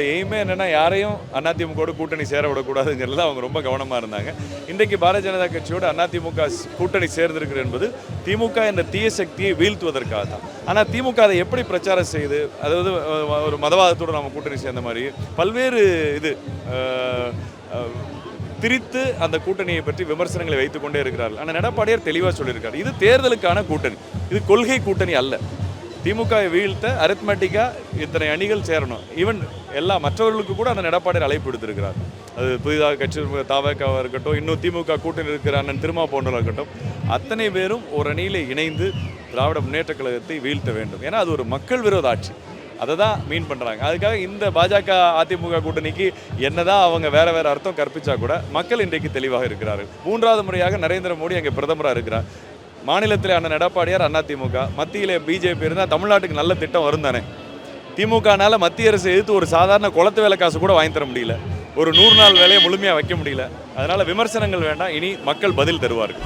எய்மே என்னன்னா யாரையும் அதிமுக கூட்டணி சேர விடக்கூடாதுங்கிறதுல அவங்க ரொம்ப கவனமாக இருந்தாங்க. இன்றைக்கு பாரதிய ஜனதா கட்சியோடு அதிமுக கூட்டணி சேர்ந்திருக்கிறது என்பது திமுக என்ற தீய சக்தியை வீழ்த்துவதற்காக தான். ஆனால் திமுக அதை எப்படி பிரச்சாரம் செய்யுது, அதாவது ஒரு மதவாதத்தோடு நம்ம கூட்டணி சேர்ந்த மாதிரி பல்வேறு திரித்து அந்த கூட்டணியை பற்றி விமர்சனங்களை வைத்துக் கொண்டே இருக்கிறார்கள். ஆனால் எடப்பாடியார் தெளிவாக சொல்லியிருக்காரு, இது தேர்தலுக்கான கூட்டணி, இது கொள்கை கூட்டணி அல்ல. திமுகவை வீழ்த்த அரித்மெட்டிக்காக இத்தனை அணிகள் சேரணும். ஈவன் எல்லா மற்றவர்களுக்கு கூட அந்த எடப்பாடியார் அழைப்பு எடுத்திருக்கிறார். அது புதிதாக கட்சி தாவகாவாக இருக்கட்டும், இன்னும் திமுக கூட்டணி இருக்கிற அண்ணன் திருமா போன்றவர்கள் இருக்கட்டும், அத்தனை பேரும் ஒரு அணியில் இணைந்து திராவிட முன்னேற்ற கழகத்தை வீழ்த்த வேண்டும். ஏன்னா அது ஒரு மக்கள் விரோத ஆட்சி, அதை தான் மீன் பண்ணுறாங்க. அதுக்காக இந்த பாஜக அதிமுக கூட்டணிக்கு என்னதான் அவங்க வேற வேற அர்த்தம் கற்பிச்சா கூட மக்கள் இன்றைக்கு தெளிவாக இருக்கிறார்கள். 3வது முறையாக நரேந்திர மோடி அங்கே பிரதமராக இருக்கிறார். மாநிலத்தில் அண்ணன் எடப்பாடியார் அதிமுக, மத்தியில் பிஜேபி இருந்தால் தமிழ்நாட்டுக்கு நல்ல திட்டம் வரும் தானே. திமுகனால மத்திய அரசு எதிர்த்து ஒரு சாதாரண குளத்து வேலை காசு கூட வாங்கி தர முடியல, ஒரு 100 நாள் வேலையை முழுமையாக வைக்க முடியல. அதனால் விமர்சனங்கள் வேண்டாம், இனி மக்கள் பதில் தருவார்கள்.